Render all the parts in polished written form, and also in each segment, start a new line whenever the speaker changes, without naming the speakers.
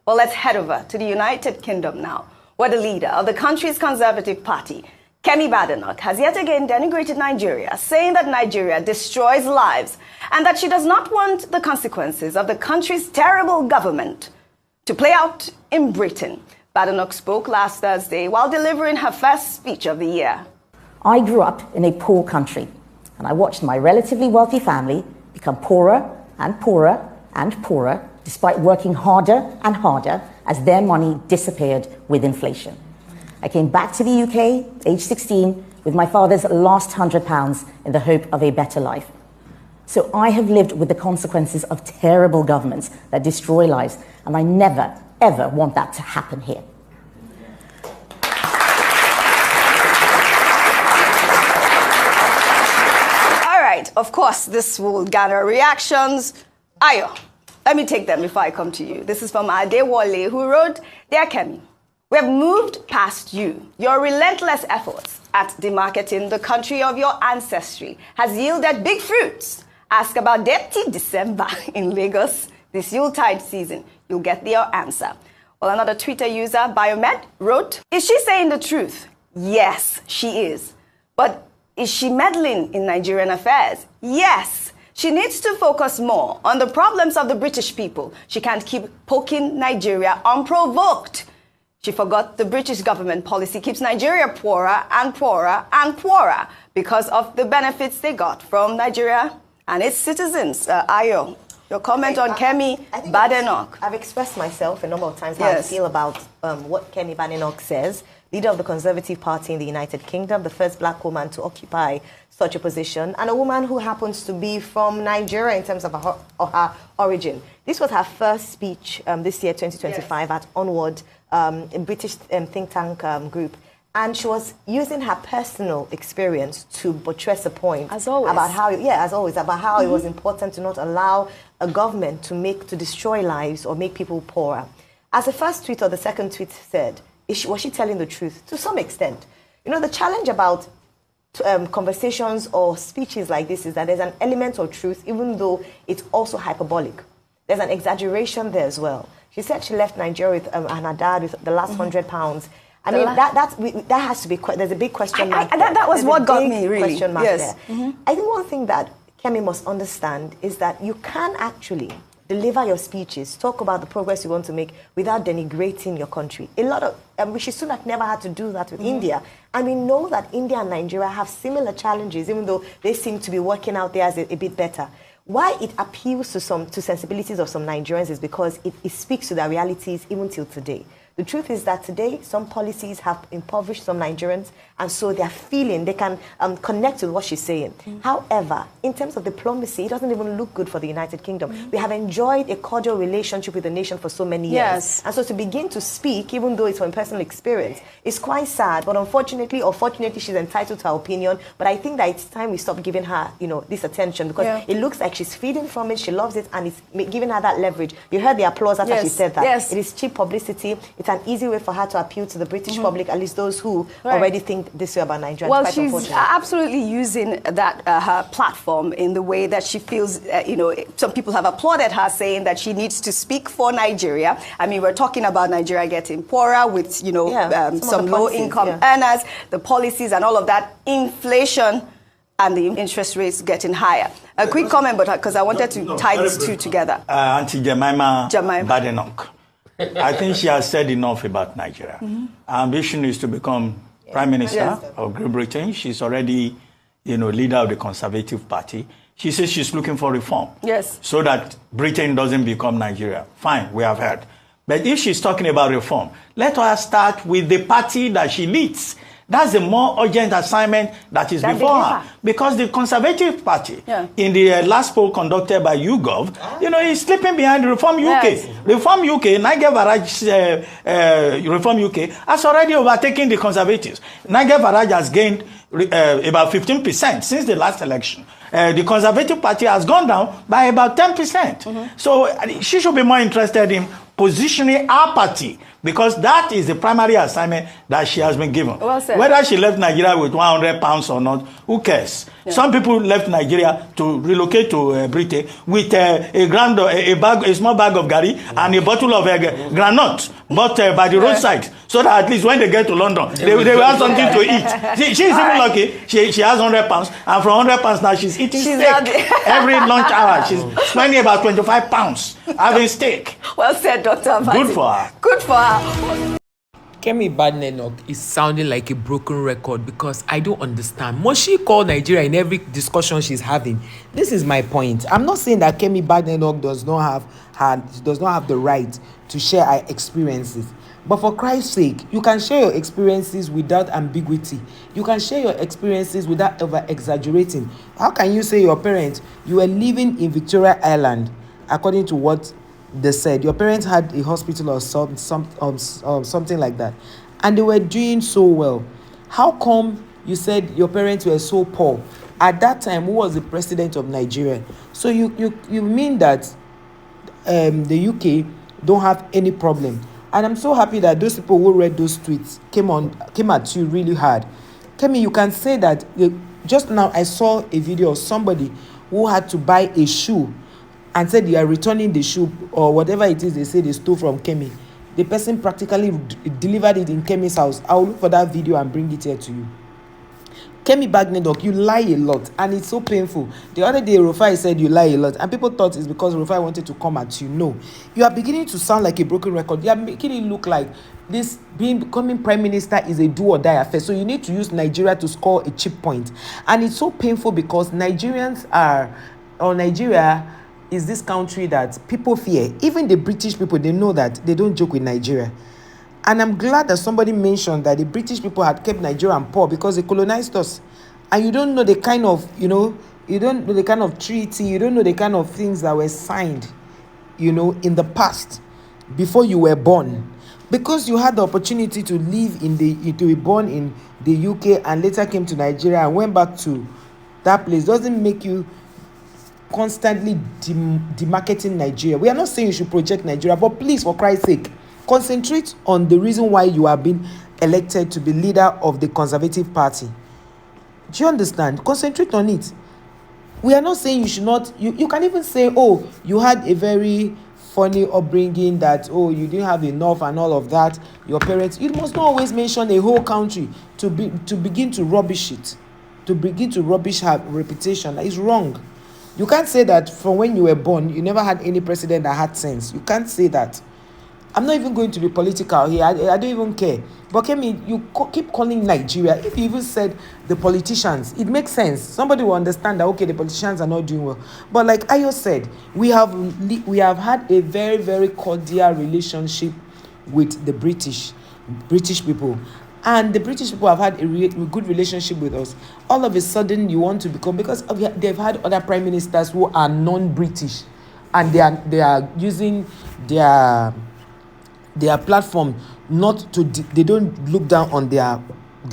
Well, let's head over to the United Kingdom now, where the leader of the country's Conservative Party, Kemi Badenoch, has yet again denigrated Nigeria, saying that Nigeria destroys lives and that she does not want the consequences of the country's terrible government to play out in Britain. Badenoch spoke last Thursday while delivering her first speech of the year.
I grew up in a poor country, and I watched my relatively wealthy family become poorer and poorer and poorer, despite working harder and harder as their money disappeared with inflation. I came back to the UK, age 16, with my father's last £100 in the hope of a better life. So I have lived with the consequences of terrible governments that destroy lives, and I never, ever want that to happen here.
All right, of course, this will gather reactions. Ayo, let me take them before I come to you. This is from Adewale, who wrote, "Dear Kemi, we have moved past you. Your relentless efforts at demarketing the country of your ancestry has yielded big fruits. Ask about Deputy December in Lagos this Yuletide season. You'll get your answer." Well, another Twitter user, Biomed, wrote, "Is she saying the truth? Yes, she is. But is she meddling in Nigerian affairs? Yes. She needs to focus more on the problems of the British people. She can't keep poking Nigeria unprovoked. She forgot the British government policy keeps Nigeria poorer and poorer and poorer because of the benefits they got from Nigeria and its citizens." Ayo, your comment on Kemi Badenoch.
I've expressed myself a number of times how I feel about what Kemi Badenoch says, leader of the Conservative Party in the United Kingdom, the first black woman to occupy such a position, and a woman who happens to be from Nigeria in terms of her origin. This was her first speech this year, 2025, at Onward, a British think tank group. And she was using her personal experience to buttress a point
as always.
About how, about how it was important to not allow a government to destroy lives or make people poorer. As the first tweet or the second tweet said, was she telling the truth? To some extent. You know, the challenge about conversations or speeches like this is that there's an element of truth, even though it's also hyperbolic. There's an exaggeration there as well. She said she left Nigeria with, and her dad with the last £100. I mean, that has to be, there's a big question mark there.
That was what got me, really.
Question mark there. I think one thing that Kemi must understand is that you can actually deliver your speeches, talk about the progress you want to make without denigrating your country. A lot of, Rishi Sunak never had to do that with India. And we know that India and Nigeria have similar challenges, even though they seem to be working out there as a bit better. Why it appeals to sensibilities of some Nigerians is because it speaks to their realities even till today. The truth is that today, some policies have impoverished some Nigerians, and so they're feeling, they can connect with what she's saying. However, in terms of diplomacy, it doesn't even look good for the United Kingdom. We have enjoyed a cordial relationship with the nation for so many years. And so to begin to speak, even though it's from personal experience, is quite sad. But unfortunately, or fortunately, she's entitled to her opinion. But I think that it's time we stop giving her, this attention, because it looks like she's feeding from it, she loves it, and it's giving her that leverage. You heard the applause after she said that. It is cheap publicity. It's an easy way for her to appeal to the British public, at least those who already think this way about Nigeria.
Well, she's absolutely using that her platform in the way that she feels, some people have applauded her, saying that she needs to speak for Nigeria. I mean, we're talking about Nigeria getting poorer with, some low-income earners, the policies and all of that, inflation, and the interest rates getting higher. A quick comment, but because I wanted to tie these two together.
Auntie Jemima Badenoch. I think she has said enough about Nigeria. Her ambition is to become Prime Minister of Great Britain. She's already, leader of the Conservative Party. She says she's looking for reform. So that Britain doesn't become Nigeria. Fine, we have heard. But if she's talking about reform, let her start with the party that she leads. That's the more urgent assignment that is before her. Because the Conservative Party, in the last poll conducted by YouGov, is slipping behind Reform UK. Reform UK, Nigel Farage, Reform UK, has already overtaken the Conservatives. Nigel Farage has gained about 15% since the last election. The Conservative Party has gone down by about 10%. So she should be more interested in positioning our party Because that is the primary assignment that she has been given.
Well said.
Whether she left Nigeria with 100 pounds or not, who cares? Yeah. Some people left Nigeria to relocate to Britain with a small bag of gari and a bottle of granite bought by the roadside, so that at least when they get to London, they will have something to eat. She's even lucky. She has 100 pounds, and from 100 pounds now she's eating steak every lunch hour. She's spending about 25 pounds having steak.
Well said, Dr. Abati.
Good for her.
Good for her.
Kemi Badenoch is sounding like a broken record because I don't understand. Must she call Nigeria in every discussion she's having? This is my point. I'm not saying that Kemi Badenoch does not have the right to share her experiences. But for Christ's sake, you can share your experiences without ambiguity. You can share your experiences without over-exaggerating. How can you say your parents, you were living in Victoria Island, according to what they said, your parents had a hospital or something like that, and they were doing so well? How come you said your parents were so poor? At that time, who was the president of Nigeria? So you mean that the UK don't have any problem? And I'm so happy that those people who read those tweets came at you really hard. Kemi, you can say that. Just now I saw a video of somebody who had to buy a shoe and said they are returning the shoe or whatever it is they say they stole from Kemi. The person practically delivered it in Kemi's house. I will look for that video and bring it here to you. Kemi Badenoch, you lie a lot, and it's so painful. The other day, Rufai said you lie a lot, and people thought it's because Rufai wanted to come at you. No. You are beginning to sound like a broken record. You are making it look like this becoming prime minister is a do-or-die affair. So you need to use Nigeria to score a cheap point. And it's so painful because Nigeria is this country that people fear. Even the British people, they know that they don't joke with Nigeria. And I'm glad that somebody mentioned that the British people had kept Nigeria poor because they colonized us. And you don't know the kind of, you don't know the kind of treaty, you don't know the kind of things that were signed, in the past, before you were born. Because you had the opportunity to live to be born in the UK and later came to Nigeria and went back to that place, doesn't make you constantly demarketing Nigeria. We are not saying you should project Nigeria, but please, for Christ's sake, concentrate on the reason why you have been elected to be leader of the Conservative Party. Do you understand? Concentrate on it. We are not saying you should not. You can even say, oh, you had a very funny upbringing, that, oh, you didn't have enough and all of that. Your parents. You must not always mention a whole country to begin to rubbish it, to begin to rubbish her reputation. That is wrong. You can't say that from when you were born, you never had any president that had sense. You can't say that. I'm not even going to be political here. I don't even care. But Kemi, you keep calling Nigeria. If you even said the politicians, it makes sense. Somebody will understand that, okay, the politicians are not doing well. But like Ayo said, we have had a very, very cordial relationship with the British people. And the British people have had a good relationship with us. All of a sudden, you want to become, because they've had other prime ministers who are non-British. And they are using their platform they don't look down on their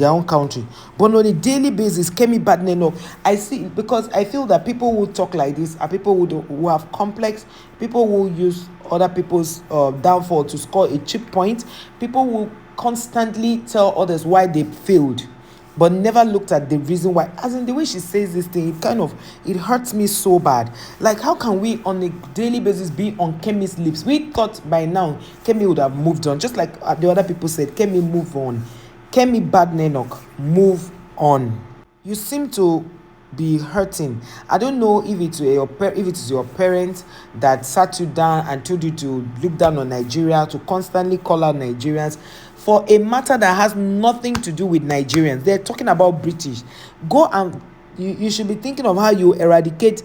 own country. But on a daily basis, Kemi Badenoch, I see, because I feel that people who talk like this are people who have complex, people who use other people's downfall to score a cheap point, people who constantly tell others why they failed, but never looked at the reason why. As in the way she says this thing, it hurts me so bad. Like, how can we on a daily basis be on Kemi's lips? We thought by now Kemi would have moved on, just like the other people said, Kemi, move on. Kemi Badenoch, move on. You seem to be hurting. I don't know if it is your parents that sat you down and told you to look down on Nigeria, to constantly call out Nigerians for a matter that has nothing to do with Nigerians. They're talking about British. Go and you should be thinking of how you eradicate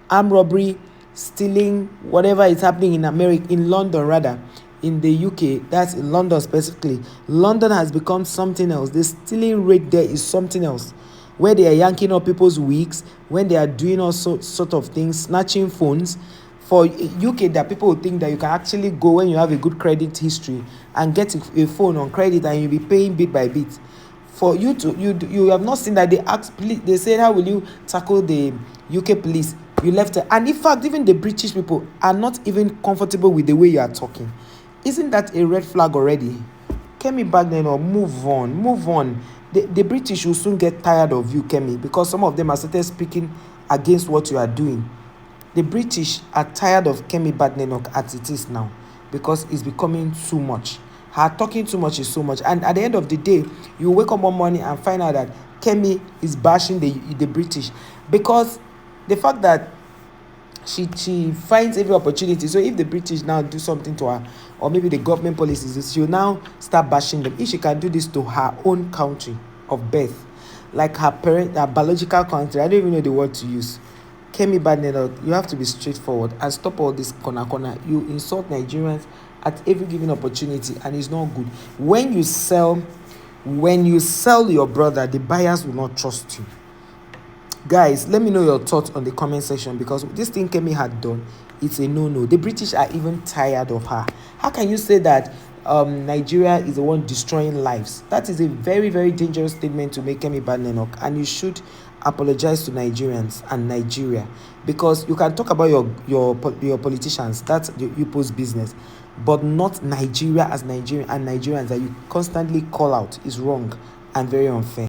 armed robbery, stealing, whatever is happening in America, in London rather. In the UK, that's in London specifically. London has become something else. The stealing rate there is something else, where they are yanking up people's wigs, when they are doing all sort of things, snatching phones. For UK, that people think that you can actually go when you have a good credit history and get a phone on credit and you'll be paying bit by bit. For you you have not seen that they asked, they said, how will you tackle the UK police? You left it. And in fact, even the British people are not even comfortable with the way you are talking. Isn't that a red flag already? Kemi Badenoch, move on, move on. The British will soon get tired of you, Kemi, because some of them have started speaking against what you are doing. The British are tired of Kemi Badenoch as it is now, because it's becoming too much. Her talking too much is so much. And at the end of the day, you wake up one morning and find out that Kemi is bashing the British, because the fact that she finds every opportunity. So if the British now do something to her, or maybe the government policies, she'll now start bashing them. If she can do this to her own country of birth, like her biological country, I don't even know the word to use. Kemi Badenoch, you have to be straightforward and stop all this corner. You insult Nigerians at every given opportunity, and it's not good. When you sell your brother, the buyers will not trust you. Guys, let me know your thoughts on the comment section, because this thing Kemi had done, it's a no-no. The British are even tired of her. How can you say that Nigeria is the one destroying lives? That is a very, very dangerous statement to make, Kemi Badenoch, and you should apologize to Nigerians and Nigeria, because you can talk about your politicians, that's you post business, but not Nigeria as Nigeria and Nigerians that you constantly call out is wrong and very unfair.